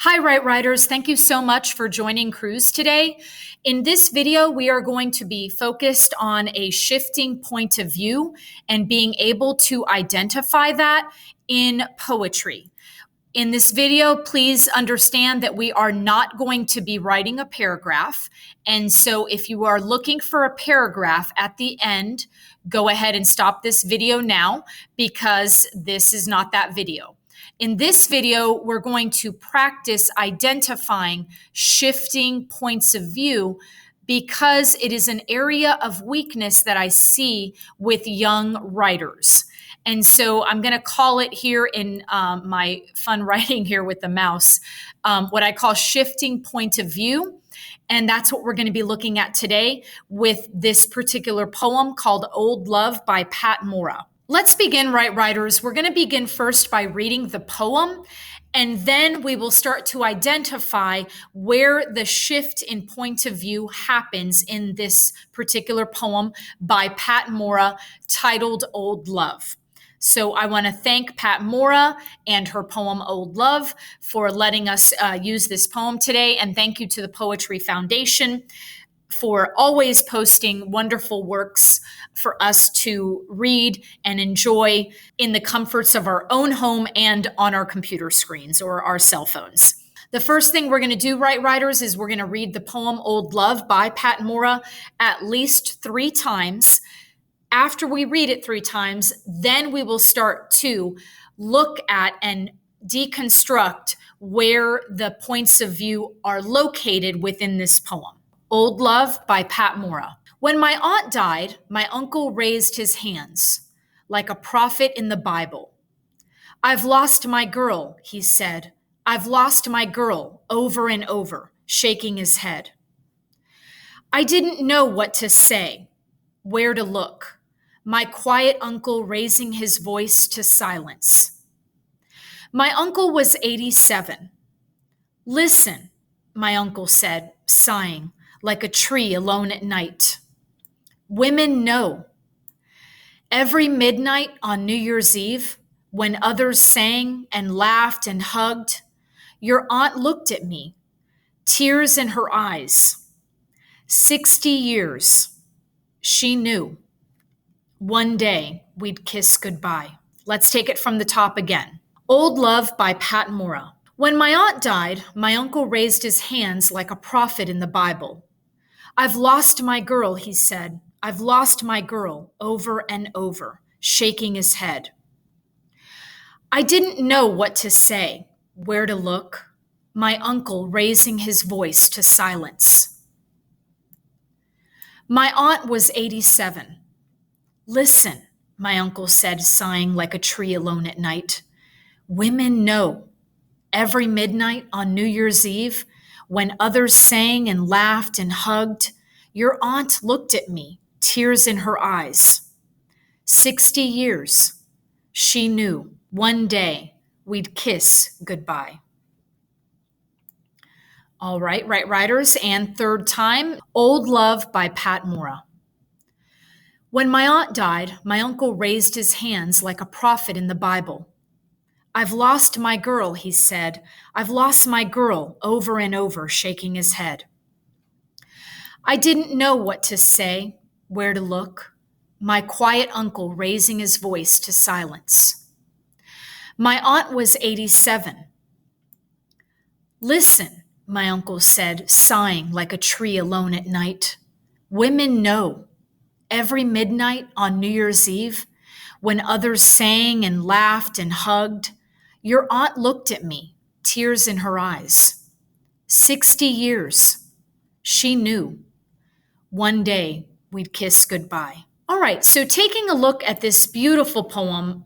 Hi, Right Writers. Thank you so much for joining Cruise today. In this video, we are going to be focused on a shifting point of view and being able to identify that in poetry. In this video, please understand that we are not going to be writing a paragraph. And so if you are looking for a paragraph at the end, go ahead and stop this video now because this is not that video. In this video, we're going to practice identifying shifting points of view because it is an area of weakness that I see with young writers. And so I'm going to call it here in my fun writing here with the mouse, what I call shifting point of view. And that's what we're going to be looking at today with this particular poem called Old Love by Pat Mora. Let's begin, Right Writers. We're going to begin first by reading the poem, and then we will start to identify where the shift in point of view happens in this particular poem by Pat Mora titled Old Love. So I want to thank Pat Mora and her poem Old Love for letting us use this poem today, and thank you to the Poetry Foundation for always posting wonderful works for us to read and enjoy in the comforts of our own home and on our computer screens or our cell phones. The first thing we're going to do, Right Writers, is we're going to read the poem Old Love by Pat Mora at least 3 times. After we read it 3 times, then we will start to look at and deconstruct where the points of view are located within this poem. Old Love by Pat Mora. When my aunt died, my uncle raised his hands like a prophet in the Bible. I've lost my girl, he said. I've lost my girl, over and over, shaking his head. I didn't know what to say, where to look. My quiet uncle raising his voice to silence. My uncle was 87. Listen, my uncle said, sighing, like a tree alone at night. Women know. Every midnight on New Year's Eve, when others sang and laughed and hugged, your aunt looked at me, tears in her eyes. 60 years, she knew. One day we'd kiss goodbye. Let's take it from the top again. Old Love by Pat Mora. When my aunt died, my uncle raised his hands like a prophet in the Bible. I've lost my girl, he said. I've lost my girl, over and over, shaking his head. I didn't know what to say, where to look. My uncle raising his voice to silence. My aunt was 87. Listen, my uncle said, sighing like a tree alone at night. Women know. Every midnight on New Year's Eve, when others sang and laughed and hugged, your aunt looked at me, tears in her eyes. 60 years, she knew. One day we'd kiss goodbye. All right, Right Writers, and third time, Old Love by Pat Mora. When my aunt died, my uncle raised his hands like a prophet in the Bible. I've lost my girl, he said. I've lost my girl, over and over, shaking his head. I didn't know what to say, where to look. My quiet uncle raising his voice to silence. My aunt was 87. Listen, my uncle said, sighing like a tree alone at night. Women know. Every midnight on New Year's Eve, when others sang and laughed and hugged, your aunt looked at me, tears in her eyes. 60 years, she knew. One day we'd kiss goodbye. All right, so taking a look at this beautiful poem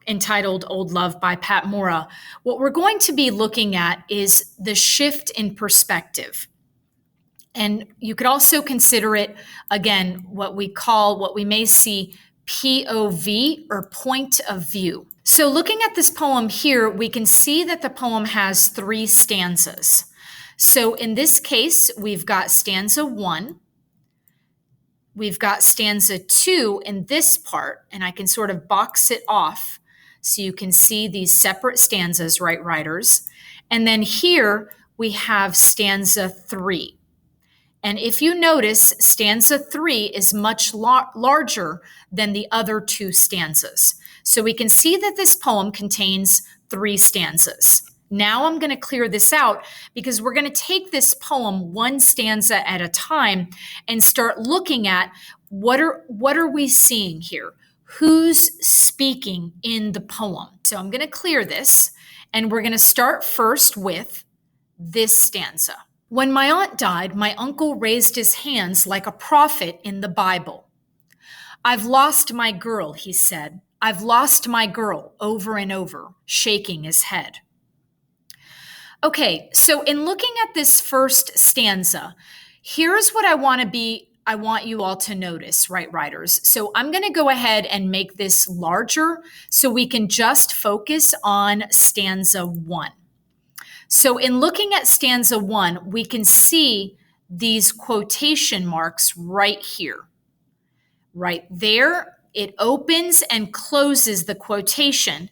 entitled Old Love by Pat Mora, what we're going to be looking at is the shift in perspective. And you could also consider it, again, what we may see POV or point of view. So looking at this poem here, we can see that the poem has 3 stanzas. So in this case, we've got stanza 1. We've got stanza 2 in this part, and I can sort of box it off so you can see these separate stanzas, Right Writers. And then here we have stanza 3. And if you notice, stanza 3 is much larger than the other 2 stanzas. So we can see that this poem contains 3 stanzas. Now I'm going to clear this out because we're going to take this poem one stanza at a time and start looking at what are we seeing here? Who's speaking in the poem? So I'm going to clear this, and we're going to start first with this stanza. When my aunt died, my uncle raised his hands like a prophet in the Bible. I've lost my girl, he said. I've lost my girl, over and over, shaking his head. Okay, so in looking at this first stanza, here's what I want you all to notice, right, writers? So I'm going to go ahead and make this larger so we can just focus on stanza 1. So in looking at stanza 1, we can see these quotation marks right here. Right there, it opens and closes the quotation.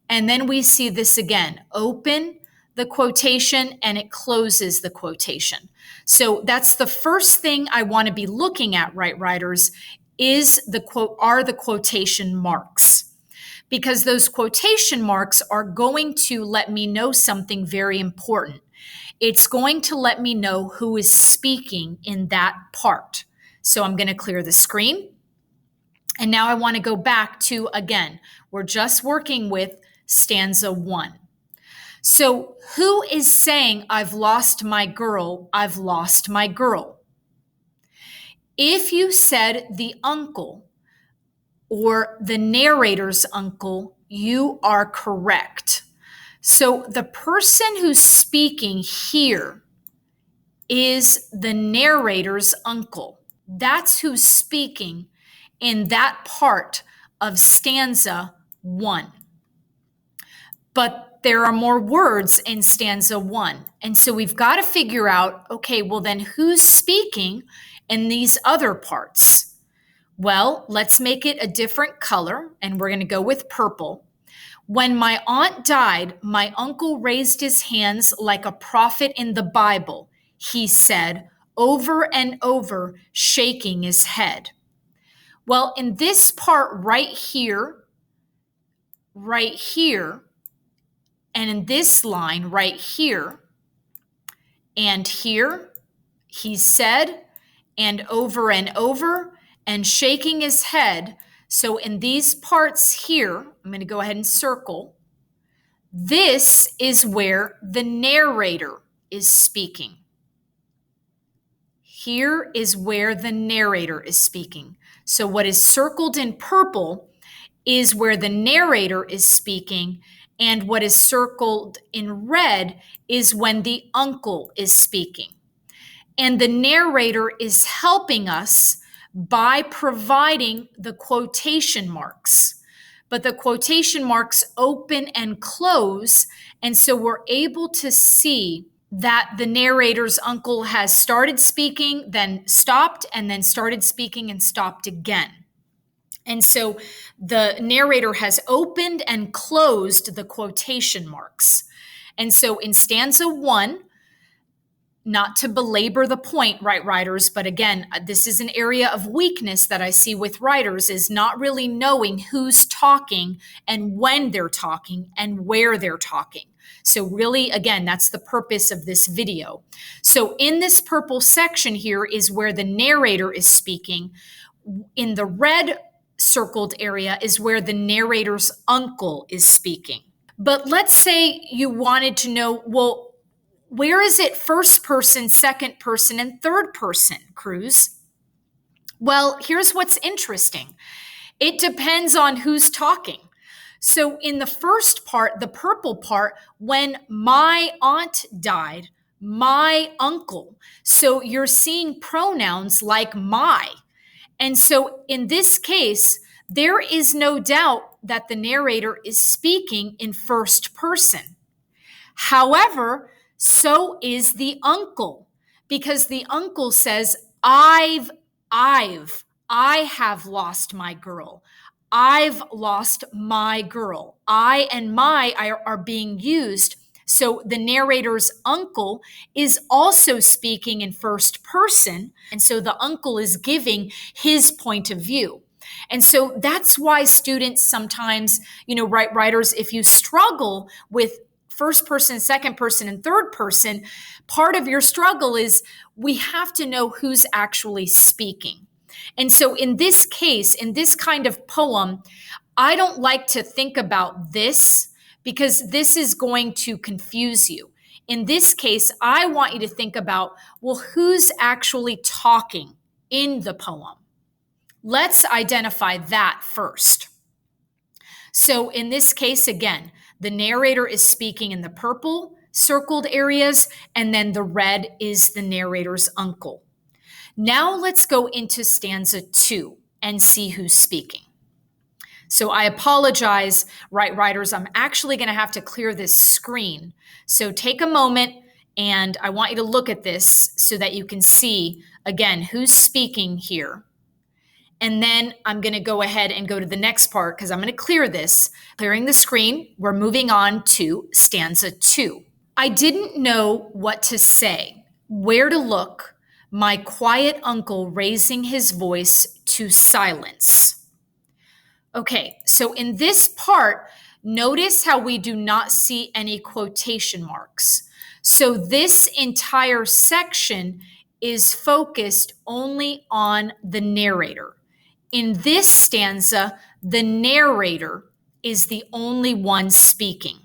And then we see this again, open the quotation and it closes the quotation. So that's the first thing I want to be looking at, right, writers, are the quotation marks. Because those quotation marks are going to let me know something very important. It's going to let me know who is speaking in that part. So I'm going to clear the screen. And now I want to go back to, again, we're just working with stanza 1. So who is saying, I've lost my girl, I've lost my girl? If you said the uncle, or the narrator's uncle, you are correct. So the person who's speaking here is the narrator's uncle. That's who's speaking in that part of stanza 1. But there are more words in stanza 1. And so we've got to figure out, okay, well then who's speaking in these other parts? Well, let's make it a different color, and we're going to go with purple. When my aunt died, my uncle raised his hands like a prophet in the Bible, he said, over and over, shaking his head. Well, in this part right here, and in this line right here, and here, he said, and over, and shaking his head. So in these parts here, I'm going to go ahead and circle. This is where the narrator is speaking. Here is where the narrator is speaking. So what is circled in purple is where the narrator is speaking, and what is circled in red is when the uncle is speaking. And the narrator is helping us by providing the quotation marks. But the quotation marks open and close, and so we're able to see that the narrator's uncle has started speaking, then stopped, and then started speaking and stopped again. And so the narrator has opened and closed the quotation marks. And so in stanza 1, not to belabor the point, right, writers, but again, this is an area of weakness that I see with writers, is not really knowing who's talking and when they're talking and where they're talking. So really, again, that's the purpose of this video. So in this purple section here is where the narrator is speaking. In the red circled area is where the narrator's uncle is speaking. But let's say you wanted to know, well, where is it first person, second person, and third person, Cruz? Well, here's what's interesting. It depends on who's talking. So in the first part, the purple part, when my aunt died, my uncle. So you're seeing pronouns like my. And so in this case, there is no doubt that the narrator is speaking in first person. However, so is the uncle, because the uncle says, I have lost my girl. I've lost my girl. I and my are being used So the narrator's uncle is also speaking in first person. And so the uncle is giving his point of view. And so that's why students sometimes, writers, if you struggle with first person, second person, and third person, part of your struggle is we have to know who's actually speaking. And so in this case, in this kind of poem, I don't like to think about this because this is going to confuse you. In this case, I want you to think about, well, who's actually talking in the poem? Let's identify that first. So in this case, again, the narrator is speaking in the purple circled areas, and then the red is the narrator's uncle. Now let's go into stanza 2 and see who's speaking. So I apologize, writers, I'm actually going to have to clear this screen. So take a moment, and I want you to look at this so that you can see, again, who's speaking here. And then I'm going to go ahead and go to the next part because I'm going to clear this. Clearing the screen, we're moving on to stanza 2. I didn't know what to say, where to look, my quiet uncle raising his voice to silence. Okay, so in this part, notice how we do not see any quotation marks. So this entire section is focused only on the narrator. In this stanza, the narrator is the only one speaking.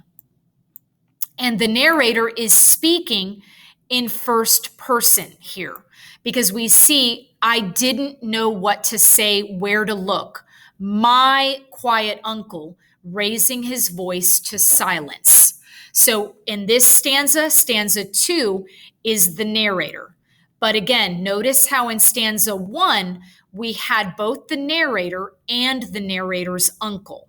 And the narrator is speaking in first person here because we see, I didn't know what to say, where to look. My quiet uncle raising his voice to silence. So in this stanza, stanza 2 is the narrator. But again, notice how in stanza 1, we had both the narrator and the narrator's uncle.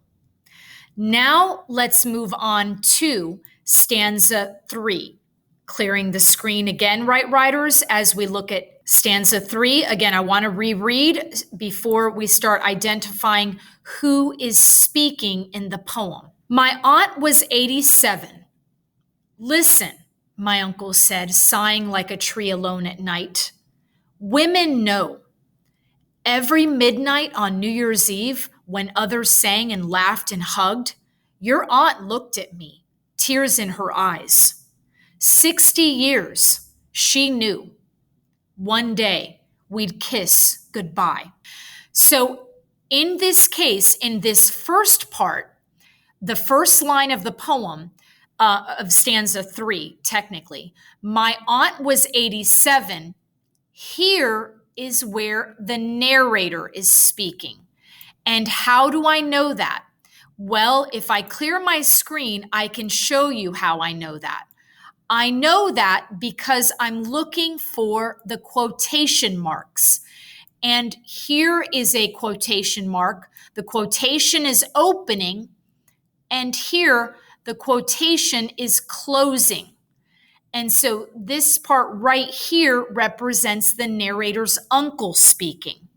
Now let's move on to stanza 3. Clearing the screen again, writers, as we look at stanza 3. Again, I want to reread before we start identifying who is speaking in the poem. My aunt was 87. Listen, my uncle said, sighing like a tree alone at night. Women know. Every midnight on New Year's Eve, when others sang and laughed and hugged, your aunt looked at me, tears in her eyes. 60 years, she knew. One day, we'd kiss goodbye. So in this case, in this first part, the first line of the poem, of stanza 3, technically, my aunt was 87. Here is where the narrator is speaking. And how do I know that? Well, if I clear my screen, I can show you how I know that. I know that because I'm looking for the quotation marks. And here is a quotation mark. The quotation is opening, and here the quotation is closing. And so this part right here represents the narrator's uncle speaking.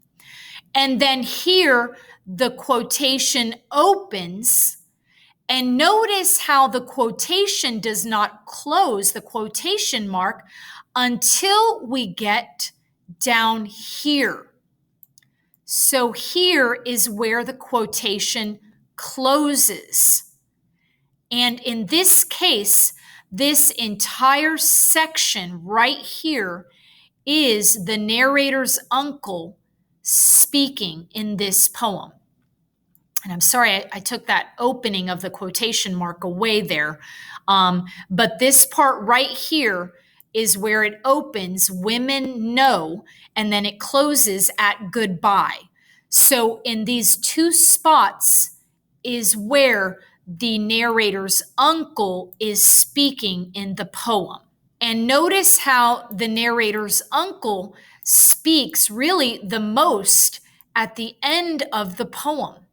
And then here, the quotation opens. And notice how the quotation does not close, the quotation mark, until we get down here. So here is where the quotation closes. And in this case, this entire section right here is the narrator's uncle speaking in this poem. And I'm sorry, I took that opening of the quotation mark away there. But this part right here is where it opens, women know, and then it closes at goodbye. So in these two spots is where the narrator's uncle is speaking in the poem. And notice how the narrator's uncle speaks really the most at the end of the poem,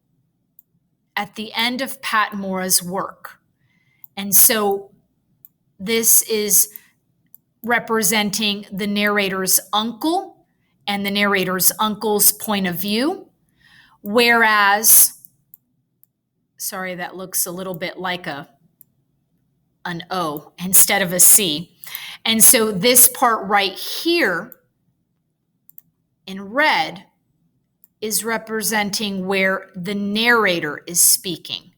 at the end of Patmore's work. And so this is representing the narrator's uncle and the narrator's uncle's point of view, whereas, sorry, that looks a little bit like a an O instead of a C. And so this part right here in red is representing where the narrator is speaking.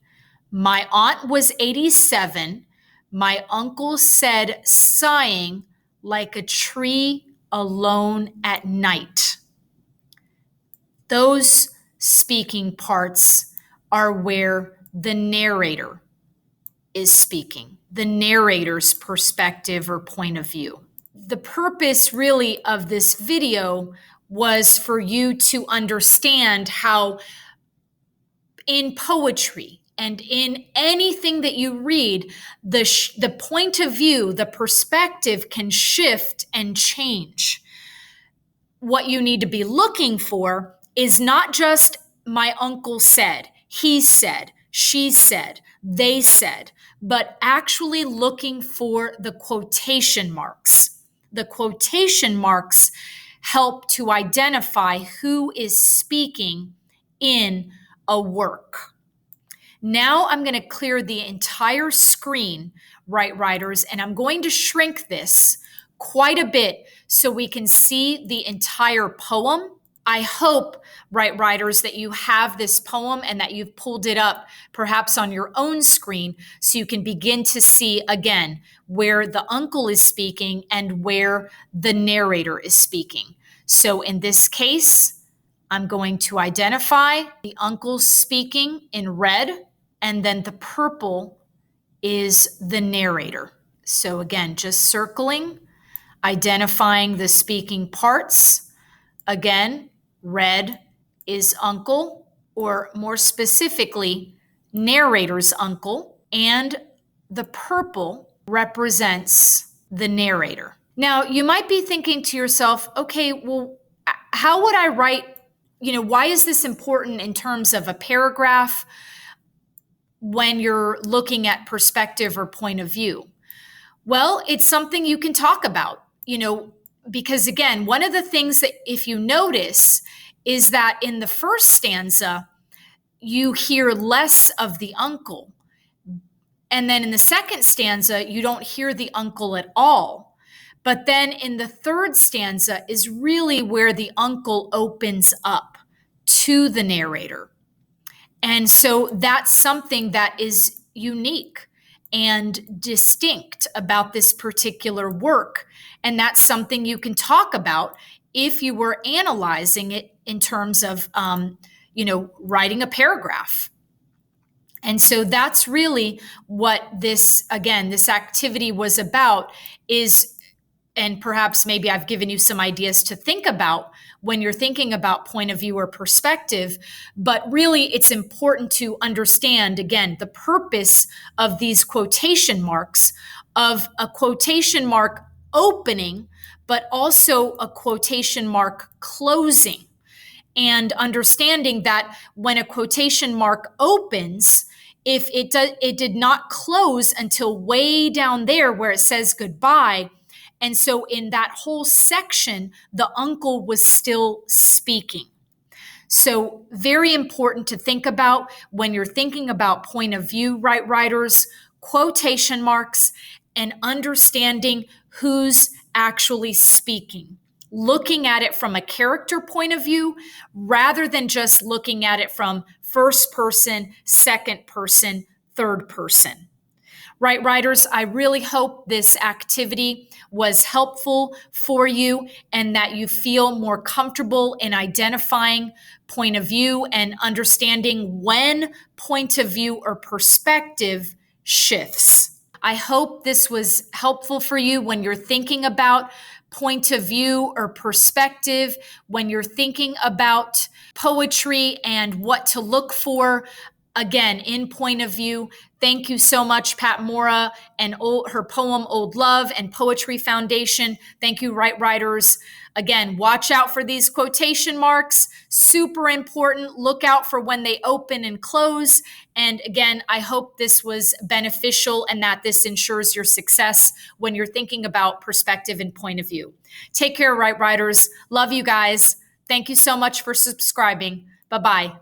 My aunt was 87. My uncle said, sighing like a tree alone at night. Those speaking parts are where the narrator is speaking, the narrator's perspective or point of view. The purpose really of this video was for you to understand how in poetry and in anything that you read, the point of view, the perspective can shift and change. What you need to be looking for is not just my uncle said, he said, she said, they said, but actually looking for the quotation marks. The quotation marks help to identify who is speaking in a work. Now I'm going to clear the entire screen, Right Writers, and I'm going to shrink this quite a bit so we can see the entire poem. I hope, Right Writers, that you have this poem and that you've pulled it up perhaps on your own screen so you can begin to see again where the uncle is speaking and where the narrator is speaking. So in this case, I'm going to identify the uncle speaking in red, and then the purple is the narrator. So again, just circling, identifying the speaking parts. Again, red is uncle, or more specifically, narrator's uncle, and the purple represents the narrator. Now, you might be thinking to yourself, okay, well, how would I write, why is this important in terms of a paragraph when you're looking at perspective or point of view? Well, it's something you can talk about, because again, one of the things that if you notice is that in the first stanza, you hear less of the uncle. And then in the second stanza, you don't hear the uncle at all. But then in the third stanza is really where the uncle opens up to the narrator. And so that's something that is unique and distinct about this particular work. And that's something you can talk about if you were analyzing it in terms of, writing a paragraph. And so that's really what this activity was about is, and perhaps maybe I've given you some ideas to think about when you're thinking about point of view or perspective, but really it's important to understand, again, the purpose of these quotation marks, of a quotation mark opening, but also a quotation mark closing. And understanding that when a quotation mark opens, if it did not close until way down there where it says goodbye. And so in that whole section, the uncle was still speaking. So very important to think about when you're thinking about point of view, Right Writers, quotation marks, and understanding who's actually speaking. Looking at it from a character point of view rather than just looking at it from first person, second person, third person. Right Writers, I really hope this activity was helpful for you and that you feel more comfortable in identifying point of view and understanding when point of view or perspective shifts. I hope this was helpful for you when you're thinking about point of view or perspective, when you're thinking about poetry and what to look for, again, in point of view. Thank you so much, Pat Mora, and her poem, Old Love, and Poetry Foundation. Thank you, Right Writers. Again, watch out for these quotation marks. Super important. Look out for when they open and close. And again, I hope this was beneficial and that this ensures your success when you're thinking about perspective and point of view. Take care, Right Writers. Love you guys. Thank you so much for subscribing. Bye-bye.